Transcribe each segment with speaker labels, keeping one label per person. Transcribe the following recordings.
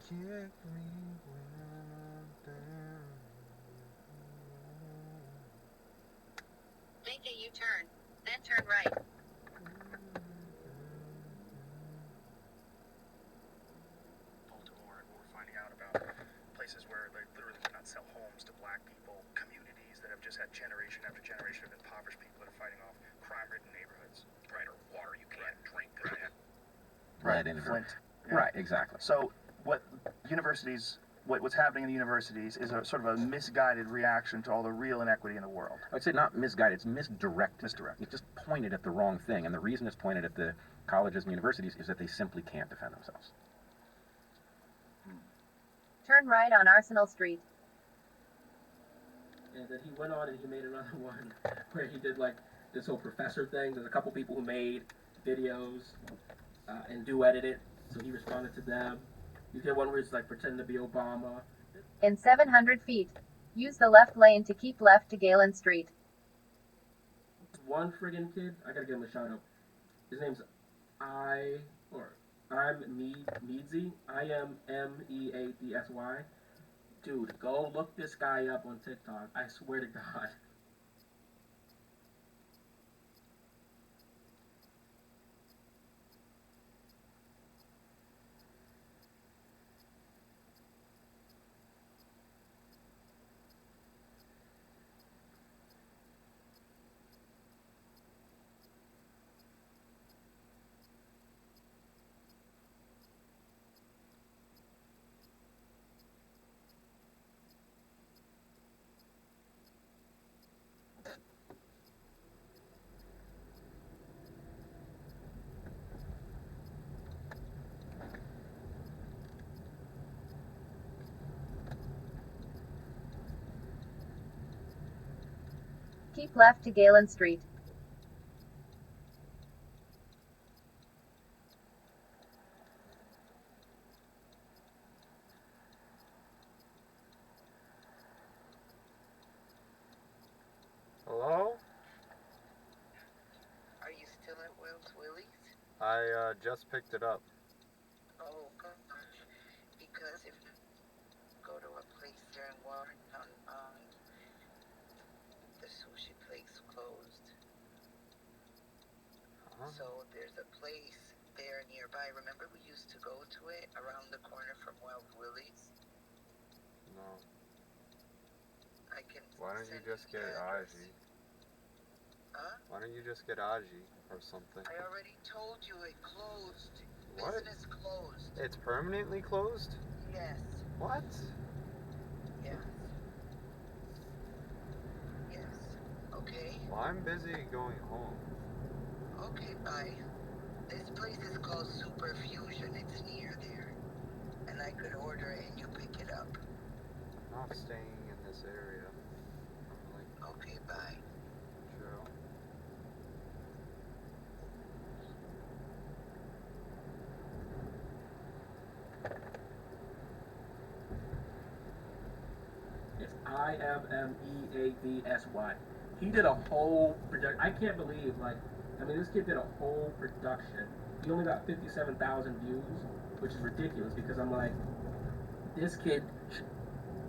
Speaker 1: Check me when I'm down.
Speaker 2: Make a U-turn, then turn right.
Speaker 3: Baltimore, and we're finding out about places where they literally cannot sell homes to black people, communities that have just had generation after generation of impoverished people that are fighting off crime-ridden neighborhoods, right? Or water you can't drink.
Speaker 4: Right, Flint.
Speaker 5: Yeah. Right, exactly. So what's happening in the universities is a sort of a misguided reaction to all the real inequity in the world.
Speaker 4: I'd say not misguided, it's misdirected. It's just pointed at the wrong thing, and the reason it's pointed at the colleges and universities is that they simply can't defend themselves.
Speaker 2: Turn right on Arsenal Street.
Speaker 6: And then he went on and he made another one where he did like this whole professor thing. There's a couple people who made videos and duetted it, so he responded to them. You get one where he's like pretending to be Obama.
Speaker 2: In 700 feet, use the left lane to keep left to Galen Street.
Speaker 6: One friggin' kid, I gotta give him a shout out. His name's I'm Meadsy. IMMEADSY. Dude, go look this guy up on TikTok. I swear to God.
Speaker 2: Keep left to Galen Street.
Speaker 1: Hello?
Speaker 7: Are you still at Will's Willie's?
Speaker 1: I just picked it up.
Speaker 7: Oh, gosh. Because if you go to a place there in Warrenton, the sushi place closed.
Speaker 1: Huh?
Speaker 7: So there's a place there nearby. Remember we used to go to it around the corner from Will's Willie's?
Speaker 1: No.
Speaker 7: I can
Speaker 1: Why don't you
Speaker 7: send
Speaker 1: just
Speaker 7: the
Speaker 1: get
Speaker 7: address.
Speaker 1: Aji?
Speaker 7: Huh?
Speaker 1: Why don't you just get Aji or something?
Speaker 7: I already told you it closed.
Speaker 1: What?
Speaker 7: Business closed.
Speaker 1: It's permanently closed?
Speaker 7: Yes.
Speaker 1: What?
Speaker 7: Yes. Yes. Okay.
Speaker 1: Well, I'm busy going home.
Speaker 7: Okay, bye. This place is called Super Fusion. It's near there. And I could order it and you pick it up.
Speaker 1: I'm not staying in this area. I'm like,
Speaker 7: Okay, bye.
Speaker 1: sure.
Speaker 6: It's IMMEADSY. He did a whole production. I can't believe, this kid did a whole production. He only got 57,000 views, which is ridiculous because I'm like, this kid,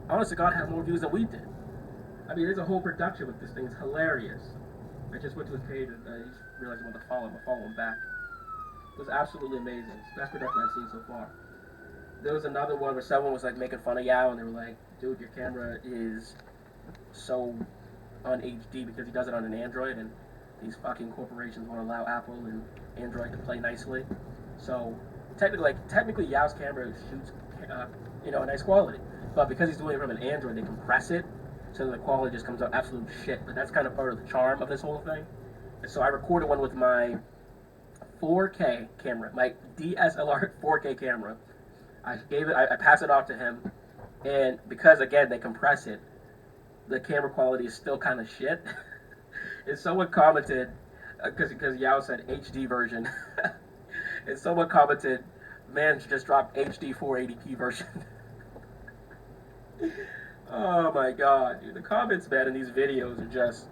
Speaker 6: honest to God, had more views than we did. There's a whole production with this thing. It's hilarious. I just went to his page and I just realized I wanted to follow him. I'll follow him back. It was absolutely amazing. It's the best production I've seen so far. There was another one where someone was like making fun of Yao and they were like, dude, your camera is so on HD because he does it on an Android and these fucking corporations won't allow Apple and Android to play nicely. So technically Yao's camera shoots a nice quality. But because he's doing it from an Android, they compress it so the quality just comes out absolute shit. But that's kind of part of the charm of this whole thing. And so I recorded one with my 4K camera, my DSLR 4K camera. I passed it off to him, and because again they compress it, the camera quality is still kind of shit. And someone commented, because Yao said HD version, and someone commented, man just dropped HD 480p version. Oh my god, dude. The comments, man, in these videos are just,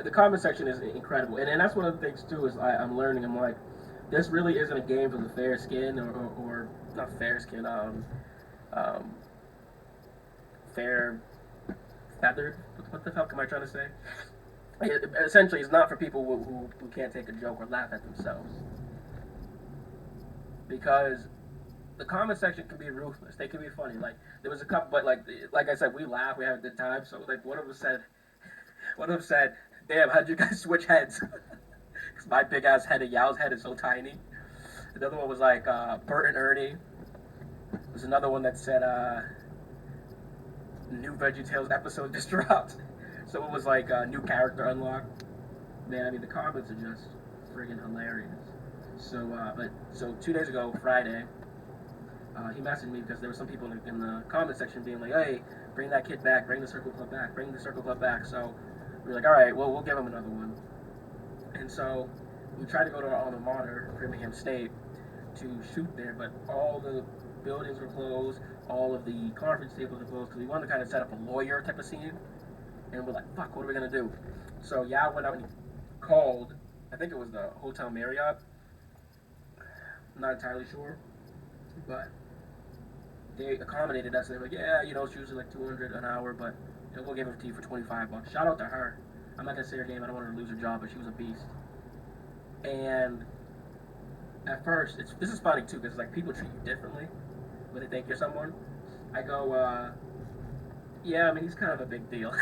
Speaker 6: the comment section is incredible. And that's one of the things, too, is I'm learning. I'm like, this really isn't a game for the fair skin, or not fair skin, fair feathered. What the fuck am I trying to say? Essentially, it's not for people who can't take a joke or laugh at themselves. Because the comment section can be ruthless. They can be funny. Like, there was a couple, but like I said, we laugh, we have a good time. So like one of them said, "Damn, how'd you guys switch heads?" Because my big ass head and Yao's head is so tiny. Another one was like Bert and Ernie. There's another one that said new VeggieTales episode just dropped. So it was like new character unlocked. Man, I mean the comments are just friggin' hilarious. So 2 days ago, Friday, he messaged me because there were some people in the comment section being like, "Hey, bring that kid back, bring the Circle Club back, bring the Circle Club back." So we were like, "All right, well we'll give him another one." And so we tried to go to our alma mater, Framingham State, to shoot there, but all the buildings were closed, all of the conference tables were closed because we wanted to kind of set up a lawyer type of scene. And we're like, "Fuck, what are we gonna do?" So Yao went out and he called, I think it was the Hotel Marriott. I'm not entirely sure, but they accommodated us. They were like, "Yeah, you know, it's usually like $200 an hour, but you know, we'll give it to you for $25." Shout out to her. I'm not gonna say her name. I don't want her to lose her job, but she was a beast. And at first, this is funny too, because like people treat you differently when they think you're someone. I go, "Yeah, I mean, he's kind of a big deal."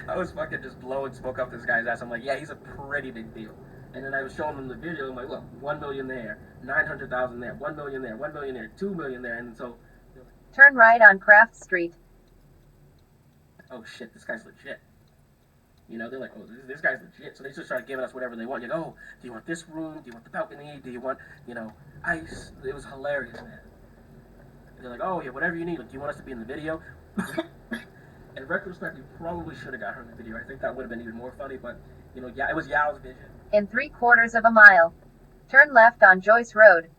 Speaker 6: I was fucking just blowing smoke up this guy's ass. I'm like, "Yeah, he's a pretty big deal." And then I was showing him the video. I'm like, "Look, 1 million there, 900,000 there, 1 million there, 1 million there, 2 million there." And so,
Speaker 2: Turn right on Craft Street.
Speaker 6: oh shit, this guy's legit. You know, they're like, "Oh, this guy's legit." So they just start giving us whatever they want. You go, "Oh, do you want this room? Do you want the balcony? Do you want, ice?" It was hilarious, man. They're like, "Oh yeah, whatever you need. Like, do you want us to be in the video?" In retrospect, we probably should have got her in the video. I think that would have been even more funny. But yeah, it was Yao's vision.
Speaker 2: In 3/4 of a mile. Turn left on Joyce Road.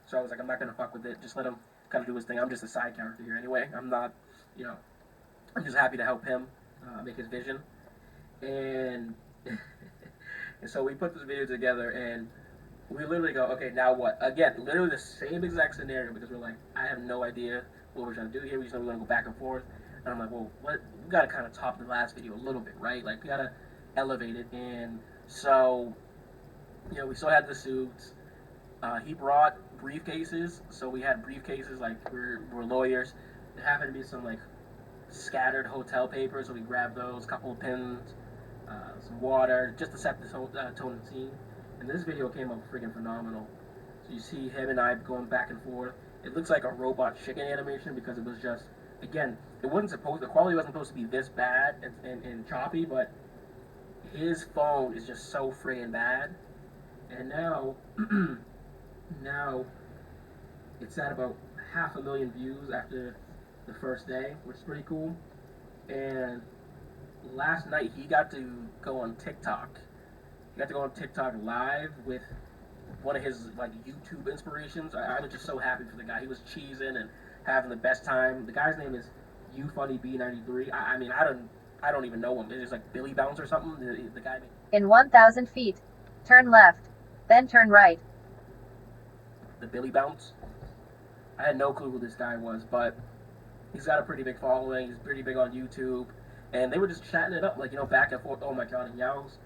Speaker 6: So I was like, I'm not gonna fuck with it. Just let him kind of do his thing. I'm just a side character here anyway. I'm not, I'm just happy to help him make his vision. And and so we put this video together, and we literally go, "Okay, now what?" Again, literally the same exact scenario, because we're like, I have no idea what we're trying to do here. We just know we're gonna go back and forth. And I'm like, well, we gotta kind of top the last video a little bit, right? Like, we gotta elevate it. And so, we still had the suits. He brought briefcases, so we had briefcases, like, we're lawyers. There happened to be some, like, scattered hotel papers, so we grabbed those, couple of pins, some water, just to set the tone of the scene. And this video came up freaking phenomenal. So you see him and I going back and forth. It looks like a robot chicken animation because it was just, again, the quality wasn't supposed to be this bad and choppy, but his phone is just so friggin' bad. And now, it's at about 500,000 views after the first day, which is pretty cool. And last night he got to go on TikTok. He got to go on TikTok live with one of his like YouTube inspirations. I was just so happy for the guy. He was cheesing and having the best time. The guy's name is YouFunnyB93. I mean, I don't even know him. It's just like Billy Bounce or something. The guy.
Speaker 2: In 1,000 feet. Turn left. Then turn right.
Speaker 6: The Billy Bounce. I had no clue who this guy was, but he's got a pretty big following. He's pretty big on YouTube, and they were just chatting it up, like back and forth. Oh my god! And Yao's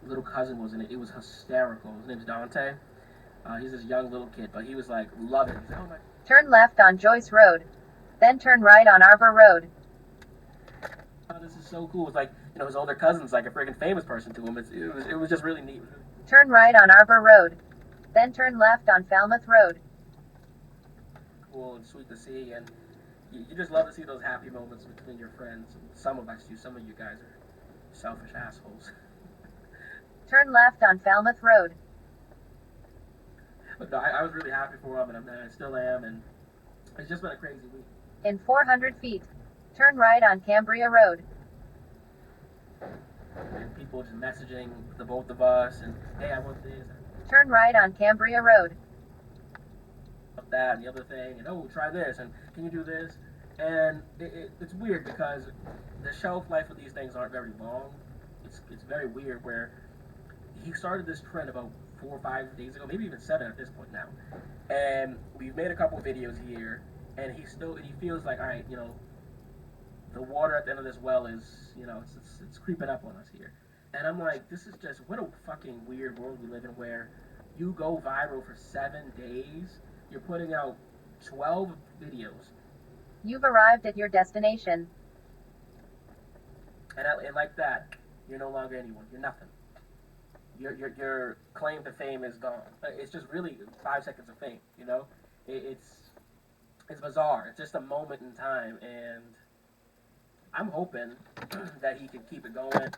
Speaker 6: little cousin was in it. It was hysterical. His name's Dante. He's this young little kid, but he was like loving it. He's like, "Oh my."
Speaker 2: Turn left on Joyce Road. Then turn right on Arbor Road.
Speaker 6: Oh, this is so cool. It's like his older cousin's like a freaking famous person to him. It was just really neat.
Speaker 2: Turn right on Arbor Road. Then turn left on Falmouth Road.
Speaker 6: Cool and sweet to see, and you just love to see those happy moments between your friends. Some of us do. Some of you guys are selfish assholes.
Speaker 2: Turn left on Falmouth Road.
Speaker 6: But no, I was really happy for him, and I still am, and it's just been a crazy week.
Speaker 2: In 400 feet. Turn right on Cambria Road.
Speaker 6: And people just messaging the both of us, and hey, I want this.
Speaker 2: Turn right on Cambria Road.
Speaker 6: That and the other thing, and oh, try this, and can you do this? And it's weird because the shelf life of these things aren't very long. It's very weird where he started this trend about 4 or 5 days ago, maybe even 7 at this point now. And we've made a couple videos here, and he feels like, all right, you know, the water at the end of this well is, you know, it's creeping up on us here. And I'm like, this is just, what a fucking weird world we live in, where you go viral for 7 days, you're putting out 12 videos,
Speaker 2: You've arrived at your destination.
Speaker 6: and like that, you're no longer anyone. You're nothing. Your claim to fame is gone. It's just really 5 seconds of fame, you know? It's bizarre. It's just a moment in time, and I'm hoping that he can keep it going.